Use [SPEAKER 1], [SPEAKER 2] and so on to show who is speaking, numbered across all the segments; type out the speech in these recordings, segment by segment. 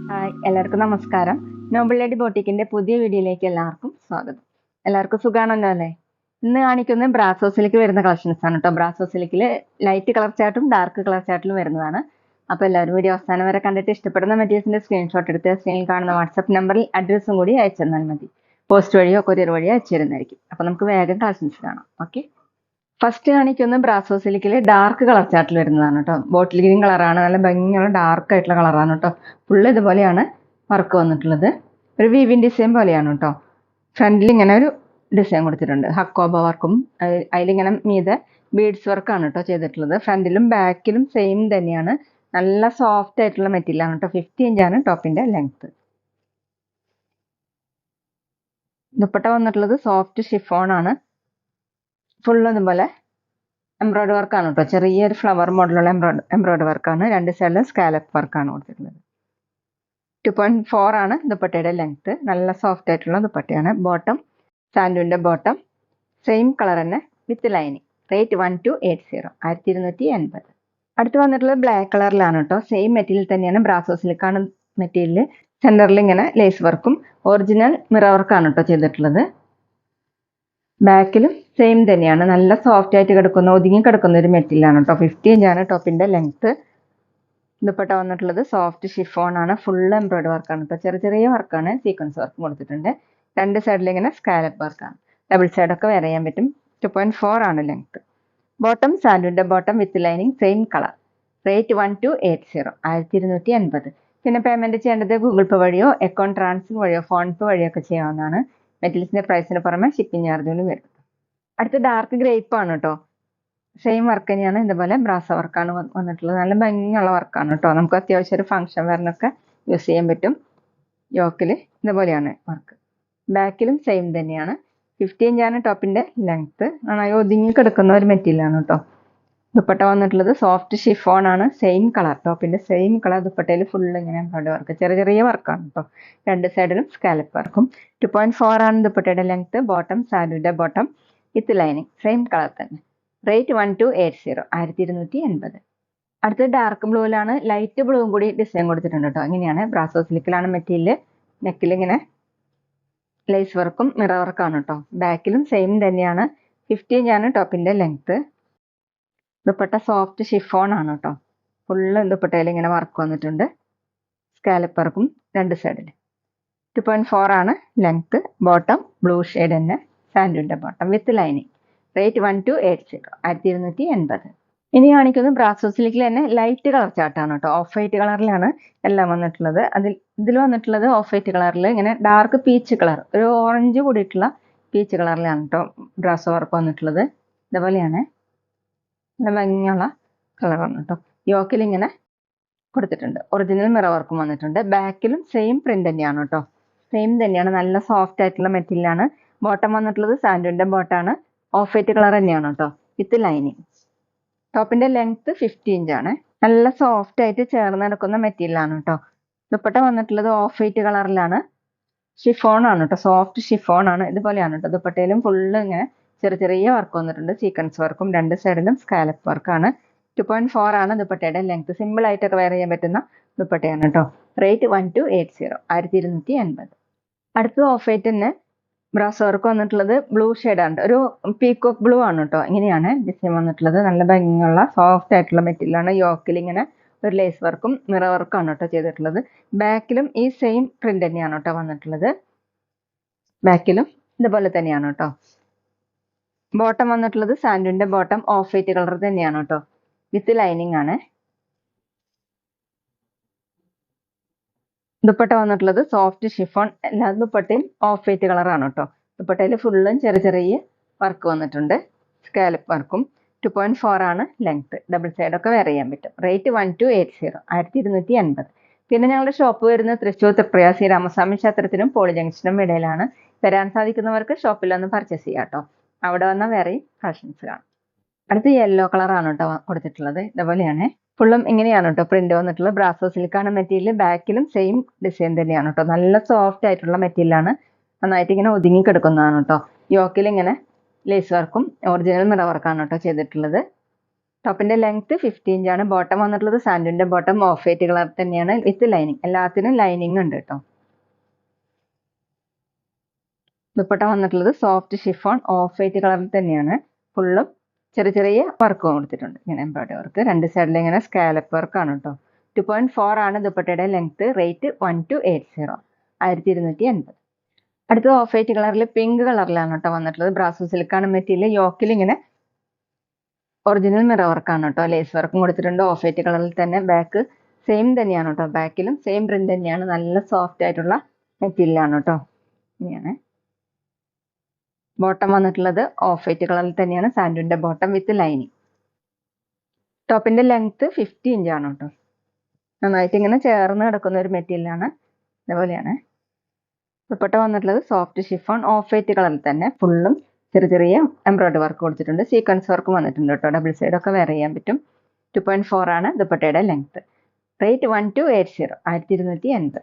[SPEAKER 1] Hi, എല്ലാവർക്കും നമസ്കാരം. Noble lady ബോട്ടിക്കിന്റെ പുതിയ വീഡിയോയിലേക്ക് എല്ലാവർക്കും സ്വാഗതം. എല്ലാവർക്കും സുഖാണല്ലോ അല്ലേ? ഇന്ന് കാണിക്കുന്നത് ബ്രാസോ സിൽക്ക് വരുന്ന കളക്ഷൻസ് ആണ് കേട്ടോ. ബ്രാസോ സിൽക്കിൽ ലൈറ്റ് കളർ ചാർട്ടും ഡാർക്ക് കളർ ചാർട്ടിലും വരുന്നതാണ്. അപ്പോൾ എല്ലാവരും വീഡിയോ അവസാനം വരെ കണ്ടിട്ട് ഇഷ്ടപ്പെടുന്ന മെറ്റീരിയൽസിന്റെ സ്ക്രീൻഷോട്ട് എടുത്ത് സ്ക്രീനിൽ കാണുന്ന വാട്സ്ആപ്പ് നമ്പറിൽ അഡ്രസ്സും കൂടി അയച്ചു തന്നാൽ മതി. പോസ്റ്റ് വഴിയോ കൊറിയർ വഴിയോ അയച്ചു തരുന്നതായിരിക്കും. അപ്പോൾ നമുക്ക് വേഗം കളക്ഷൻസ് കാണാം. ഓക്കെ, ഫസ്റ്റ് കാണിക്കുന്ന ബ്രാസോ സിൽക്കിൽ ഡാർക്ക് കളർ ചാർട്ടിൽ വരുന്നതാണ് കേട്ടോ. ബോട്ടിൽ ഗ്രീൻ കളറാണ്, നല്ല ഭംഗിയുള്ള ഡാർക്ക് ആയിട്ടുള്ള കളറാണ് കേട്ടോ. ഫുള്ള് ഇതുപോലെയാണ് വർക്ക് വന്നിട്ടുള്ളത്. ഒരു വീവിൻ ഡിസൈൻ പോലെയാണ് കേട്ടോ. ഫ്രണ്ടിൽ ഇങ്ങനെ ഒരു ഡിസൈൻ കൊടുത്തിട്ടുണ്ട്, ഹക്കോബ വർക്കും. അതിലിങ്ങനെ മീതെ ബീഡ്സ് വർക്കാണ് കേട്ടോ ചെയ്തിട്ടുള്ളത്. ഫ്രണ്ടിലും ബാക്കിലും സെയിം തന്നെയാണ്. നല്ല സോഫ്റ്റ് ആയിട്ടുള്ള മെറ്റീരിയലാണ് കേട്ടോ. 50 ഇഞ്ചാണ് ടോപ്പിന്റെ ലെങ്ത്. ദുപ്പട്ട വന്നിട്ടുള്ളത് സോഫ്റ്റ് ഷിഫോൺ ആണ്. ഫുള്ള് ഇതുപോലെ എംബ്രോയിഡറി വർക്കാണ് കേട്ടോ. ചെറിയൊരു ഫ്ലവർ മോഡലുള്ള എംബ്രോയിഡറി വർക്കാണ്. രണ്ട് സൈഡിലും സ്കാലപ്പ് വർക്കാണ് കൊടുത്തിട്ടുള്ളത്. 2.4 ആണ് ദുപ്പട്ടയുടെ ലെങ്ത്. നല്ല സോഫ്റ്റ് ആയിട്ടുള്ള ദുപ്പട്ടയാണ്. ബോട്ടം സാൻഡുവിന്റെ ബോട്ടം സെയിം കളർ തന്നെ വിത്ത് ലൈനിങ്. റേറ്റ് 1280, 1280. അടുത്ത് വന്നിട്ടുള്ളത് ബ്ലാക്ക് കളറിലാണ് കേട്ടോ. സെയിം മെറ്റീരിയൽ തന്നെയാണ്. ബ്രാസോ സിൽക്കാണ് മെറ്റീരിയൽ. സെന്ററിൽ ഇങ്ങനെ ലേസ് വർക്കും ഒറിജിനൽ മിറർ വർക്കാണ് കേട്ടോ ചെയ്തിട്ടുള്ളത്. ബാക്കിലും സെയിം തന്നെയാണ്. നല്ല സോഫ്റ്റ് ആയിട്ട് കിടക്കുന്ന, ഒതുങ്ങി കിടക്കുന്ന ഒരു മെറ്റീരിയലാണ് കേട്ടോ. 50 ഇഞ്ചാണ് ടോപ്പിന്റെ ലെങ്ത്. ദുപ്പട്ട വന്നിട്ടുള്ളത് സോഫ്റ്റ് ഷിഫോൺ ആണ്. ഫുൾ എംബ്രോയിഡറി വർക്കാണ് കേട്ടോ. ചെറിയ ചെറിയ വർക്കാണ്, സീക്വൻസ് വർക്ക് കൊടുത്തിട്ടുണ്ട്. രണ്ട് സൈഡിൽ ഇങ്ങനെ സ്കാലപ്പ് വർക്കാണ്. ഡബിൾ സൈഡൊക്കെ വെയർ ചെയ്യാൻ പറ്റും. 2.4 ആണ് ലെങ്ത്. ബോട്ടം സാൻഡുവിന്റെ bottom with lining same colour. Rate 1280, 1280. പിന്നെ പേയ്മെന്റ് ചെയ്യേണ്ടത് ഗൂഗിൾ പേ വഴിയോ അക്കൗണ്ട് ട്രാൻസ്ഫർ വഴിയോ ഫോൺ പേ വഴിയോ ഒക്കെ ചെയ്യാവുന്നതാണ്. മെറ്റീരിയൽസിന്റെ പ്രൈസിന് പുറമെ ഷിപ്പിംഗ് ചാർജുകളും വരും. അടുത്ത ഡാർക്ക് ഗ്രേപ്പ് ആണ് കേട്ടോ. സെയിം വർക്ക് തന്നെയാണ്. ഇതുപോലെ ബ്രാസ വർക്കാണ് വന്നിട്ടുള്ളത്. നല്ല ഭംഗിയുള്ള വർക്കാണ് കേട്ടോ. നമുക്ക് അത്യാവശ്യം ഒരു ഫംഗ്ഷൻ വെയറിനൊക്കെ യൂസ് ചെയ്യാൻ പറ്റും. യോക്കിൽ ഇതുപോലെയാണ് വർക്ക്. ബാക്കിലും സെയിം തന്നെയാണ്. 50 ഇഞ്ചാണ് ടോപ്പിന്റെ ലെങ്ത്. നന്നായി ഒതുങ്ങി കിടക്കുന്ന ഒരു മെറ്റീരിയലാണ് കേട്ടോ. ദുപ്പട്ട വന്നിട്ടുള്ളത് സോഫ്റ്റ് ഷിഫോൺ ആണ്. സെയിം കളർ, ടോപ്പിന്റെ സെയിം കളർ. ദുപ്പട്ടയിൽ ഫുള്ള് ഇങ്ങനെ എംബ്രോയിഡറി വർക്ക്, ചെറിയ ചെറിയ വർക്കാണ് കേട്ടോ. രണ്ട് സൈഡിലും സ്കാലപ്പ് വർക്കും. 2.4 ആണ് ദുപ്പട്ടയുടെ ലെങ്ത്. ബോട്ടം സാൻഡുവിന്റെ bottom with lining same colour തന്നെ. റേറ്റ് 1280, 1280. അടുത്തത് ഡാർക്ക് ബ്ലൂവിലാണ്. ലൈറ്റ് ബ്ലൂവും കൂടി ഡിസൈൻ കൊടുത്തിട്ടുണ്ട് കേട്ടോ. ഇങ്ങനെയാണ്. ബ്രാസോ സിൽക്കിലാണ് മെറ്റീരിയൽ. നെക്കിൽ ഇങ്ങനെ ലേസ് വർക്കും മിറർ വർക്കാണ് കേട്ടോ. ബാക്കിലും സെയിം തന്നെയാണ്. 50 ഇഞ്ചാണ് ടോപ്പിന്റെ ലെങ്ത്. ദുപ്പട്ട സോഫ്റ്റ് ഷിഫോൺ ആണ് കേട്ടോ. ഫുള്ള് ദുപ്പട്ടയിൽ ഇങ്ങനെ വർക്ക് വന്നിട്ടുണ്ട്. സ്കാലപ്പ് വർക്കും രണ്ട് സൈഡിൽ. 2.4 ആണ് ലെങ്ത്. ബോട്ടം ബ്ലൂ ഷെയ്ഡ് തന്നെ, സാൻഡുവിന്റെ ബോട്ടം വിത്ത് ലൈനിങ്. റേറ്റ് 1280, 1280. ഇനി കാണിക്കുന്നത് ബ്രാസോ സിൽക്കിൽ തന്നെ ലൈറ്റ് കളർ ചാർട്ടാണ് കേട്ടോ. ഓഫ് വൈറ്റ് കളറിലാണ് എല്ലാം വന്നിട്ടുള്ളത്. ഇതിൽ വന്നിട്ടുള്ളത് ഓഫ് വൈറ്റ് കളറിൽ ഇങ്ങനെ ഡാർക്ക് പീച്ച് കളർ, ഒരു ഓറഞ്ച് കൂടിയിട്ടുള്ള പീച്ച് കളറിലാണ് കേട്ടോ ബ്രാസോ വർക്ക് വന്നിട്ടുള്ളത്. ഇതുപോലെയാണ്. നല്ല ഭംഗിയുള്ള കളറാണ് കേട്ടോ. യോക്കിൽ ഇങ്ങനെ കൊടുത്തിട്ടുണ്ട്. ഒറിജിനൽ മിറർ വർക്കും വന്നിട്ടുണ്ട്. ബാക്കിലും സെയിം പ്രിന്റ് തന്നെയാണ് കേട്ടോ. സെയിം തന്നെയാണ്. നല്ല സോഫ്റ്റ് ആയിട്ടുള്ള മെറ്റീരിയലാണ്. ബോട്ടം വന്നിട്ടുള്ളത് സാൻഡുവിന്റെ ബോട്ടാണ്. ഓഫ് വൈറ്റ് കളർ തന്നെയാണ് കേട്ടോ വിത്ത് ലൈനിങ്. ടോപ്പിന്റെ ലെങ്ത് 50 ഇഞ്ചാണ്. നല്ല സോഫ്റ്റ് ആയിട്ട് ചേർന്ന് നടക്കുന്ന മെറ്റീരിയലാണ് കേട്ടോ. ദുപ്പട്ട വന്നിട്ടുള്ളത് ഓഫ് വൈറ്റ് കളറിലാണ്. ഷിഫോൺ ആണ് കേട്ടോ. സോഫ്റ്റ് ഷിഫോൺ ആണ്. ഇതുപോലെയാണ് കേട്ടോ. ദുപ്പട്ടയിലും ഫുള്ള് ഇങ്ങനെ ചെറിയ ചെറിയ വർക്ക് വന്നിട്ടുണ്ട്. സീക്വൻസ് വർക്കും രണ്ട് സൈഡിലും സ്കാലപ്പ് വർക്കാണ്. 2.4 ആണ് ദുപ്പട്ടയുടെ ലെങ്ത്. സിമ്പിൾ ആയിട്ടൊക്കെ വെയർ ചെയ്യാൻ പറ്റുന്ന ദുപ്പട്ടയാണ് കേട്ടോ. റേറ്റ് 1280, 1280. അടുത്തത് ഓഫ് വൈറ്റ് തന്നെ ബ്രാസോ വർക്ക് വന്നിട്ടുള്ളത് ബ്ലൂ ഷെയ്ഡാണ്. ഒരു പീകോക്ക് ബ്ലൂ ആണ് കേട്ടോ. ഇങ്ങനെയാണ് ഡിസൈൻ വന്നിട്ടുള്ളത്. നല്ല ഭംഗിയുള്ള സോഫ്റ്റ് ആയിട്ടുള്ള മെറ്റീരിയലാണ്. യോക്കിൽ ഇങ്ങനെ ഒരു ലേസ് വർക്കും മിറർ വർക്കാണ് കേട്ടോ ചെയ്തിട്ടുള്ളത്. ബാക്കിലും ഈ സെയിം പ്രിന്റ് തന്നെയാണ് കേട്ടോ വന്നിട്ടുള്ളത്. ബാക്കിലും ഇതുപോലെ തന്നെയാണ് കേട്ടോ. ബോട്ടം വന്നിട്ടുള്ളത് സാൻഡുവിന്റെ ബോട്ടം ഓഫ് വൈറ്റ് കളർ തന്നെയാണ് കേട്ടോ. വിത്ത് ലൈനിങ് ആണ്. ദുപ്പട്ട വന്നിട്ടുള്ളത് സോഫ്റ്റ് ഷിഫോൺ. എല്ലാ ദുപ്പട്ടയും ഓഫ് വൈറ്റ് കളറാണ് കേട്ടോ. ദുപ്പട്ടയിൽ ഫുള്ളും ചെറിയ ചെറിയ വർക്ക് വന്നിട്ടുണ്ട്. സ്കാലപ്പ് വർക്കും. 2.4 ആണ് ലെങ്ത്. ഡബിൾ സൈഡൊക്കെ വെയർ ചെയ്യാൻ പറ്റും. റേറ്റ് 1280, 1280. പിന്നെ ഞങ്ങളുടെ ഷോപ്പ് വരുന്നത് തൃശ്ശൂർ തൃപ്രയാർ ശ്രീരാമസ്വാമി ക്ഷേത്രത്തിനും പോളി ജംഗ്ഷനും ഇടയിലാണ്. വരാൻ സാധിക്കുന്നവർക്ക് ഷോപ്പിൽ ഒന്ന് പർച്ചേസ് ചെയ്യാം കേട്ടോ. അവിടെ വന്നാൽ വേറെ കളക്ഷൻസ് കാണാം. അടുത്ത് യെല്ലോ കളറാണ് കേട്ടോ കൊടുത്തിട്ടുള്ളത്. ഇതുപോലെയാണ്. ഫുള്ളും ഇങ്ങനെയാണ് കേട്ടോ പ്രിന്റ് വന്നിട്ടുള്ളത്. ബ്രാസോ സിൽക്കാണ് മെറ്റീരിയൽ. ബാക്കിലും സെയിം ഡിസൈൻ തന്നെയാണ് കേട്ടോ. നല്ല സോഫ്റ്റ് ആയിട്ടുള്ള മെറ്റീരിയലാണ്. നന്നായിട്ട് ഇങ്ങനെ ഒതുങ്ങി കിടക്കുന്നതാണ് കേട്ടോ. യോക്കിൽ ഇങ്ങനെ ലേസ് വർക്കും ഒറിജിനൽ മിറർ വർക്കാണ് കേട്ടോ ചെയ്തിട്ടുള്ളത്. ടോപ്പിന്റെ ലെങ്ത് 50 ഇഞ്ചാണ്. ബോട്ടം വന്നിട്ടുള്ളത് സാൻഡുവിന്റെ ബോട്ടം ഓഫ് വൈറ്റ് കളർ തന്നെയാണ് വിത്ത് ലൈനിങ്. എല്ലാത്തിനും ലൈനിങ് ഉണ്ട് കേട്ടോ. ദുപ്പട്ട വന്നിട്ടുള്ളത് സോഫ്റ്റ് ഷിഫോൺ ഓഫ് വൈറ്റ് കളറിൽ തന്നെയാണ്. ഫുള്ളും ചെറിയ ചെറിയ വർക്ക് കൊടുത്തിട്ടുണ്ട്. ഇങ്ങനെ എംബ്രോയിഡറി വർക്ക്. രണ്ട് സൈഡിൽ ഇങ്ങനെ സ്കാലപ്പ് വർക്ക് ആണ് കേട്ടോ. 2.4 ആണ് ദുപ്പട്ടയുടെ ലെങ്ത്. റേറ്റ് 1280, 1280. അടുത്തത് ഓഫ് വൈറ്റ് കളറിൽ പിങ്ക് കളറിലാണ് കേട്ടോ വന്നിട്ടുള്ളത്. ബ്രാസോ സിൽക്കാണ് മെറ്റീരിയൽ. യോക്കിൽ ഇങ്ങനെ ഒറിജിനൽ മിറർ വർക്കാണ് കേട്ടോ. ലേസ് വർക്കും കൊടുത്തിട്ടുണ്ട് ഓഫ് വൈറ്റ് കളറിൽ തന്നെ. ബാക്ക് സെയിം തന്നെയാണ് കേട്ടോ. ബാക്കിലും സെയിം പ്രിന്റ് തന്നെയാണ്. നല്ല സോഫ്റ്റ് ആയിട്ടുള്ള മെറ്റീരിയലാണ് കേട്ടോ. ഇങ്ങനെയാണ്. ബോട്ടം വന്നിട്ടുള്ളത് ഓഫ് വൈറ്റ് കളറിൽ തന്നെയാണ്. സാൻഡുവിന്റെ ബോട്ടം വിത്ത് ലൈനിങ്. ടോപ്പിന്റെ ലെങ്ത് 50 ഇഞ്ചാണ് കേട്ടോ. നന്നായിട്ട് ഇങ്ങനെ ചേർന്ന് കിടക്കുന്ന ഒരു മെറ്റീരിയലാണ്. ഇതുപോലെയാണ്. ദുപ്പട്ട വന്നിട്ടുള്ളത് സോഫ്റ്റ് ഷിഫോൺ ഓഫ് വൈറ്റ് കളറിൽ തന്നെ. ഫുള്ളും ചെറിയ ചെറിയ എംബ്രോയിഡറി വർക്ക് കൊടുത്തിട്ടുണ്ട്. സീക്വൻസ് വർക്ക് വന്നിട്ടുണ്ട് കേട്ടോ. ഡബിൾ സൈഡ് ഒക്കെ വെയർ ചെയ്യാൻ പറ്റും. 2.4 ആണ് ദുപ്പട്ടയുടെ ലെങ്ത്. റേറ്റ് 1280, 1280.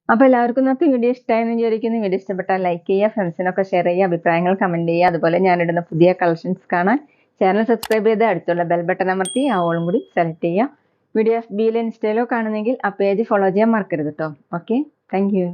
[SPEAKER 1] അപ്പോൾ എല്ലാവർക്കും ഇന്നത്തെ വീഡിയോ ഇഷ്ടമായെന്ന് വിചാരിക്കുന്നു. വീഡിയോ ഇഷ്ടപ്പെട്ടാൽ ലൈക്ക് ചെയ്യുക, ഫ്രണ്ട്സിനൊക്കെ ഷെയർ ചെയ്യുക, അഭിപ്രായങ്ങൾ കമൻറ്റ് ചെയ്യുക. അതുപോലെ ഞാനിടുന്ന പുതിയ കളക്ഷൻസ് കാണാൻ ചാനൽ സബ്സ്ക്രൈബ് ചെയ്ത് അടുത്തുള്ള ബെൽ ബട്ടൺ അമർത്തി ആ ഓളും കൂടി സെലക്ട് ചെയ്യുക. വീഡിയോ FBയിലോ ഇൻസ്റ്റയിലോ കാണുന്നെങ്കിൽ ആ പേജ് ഫോളോ ചെയ്യാൻ മറക്കരുത് കേട്ടോ. Okay, thank you.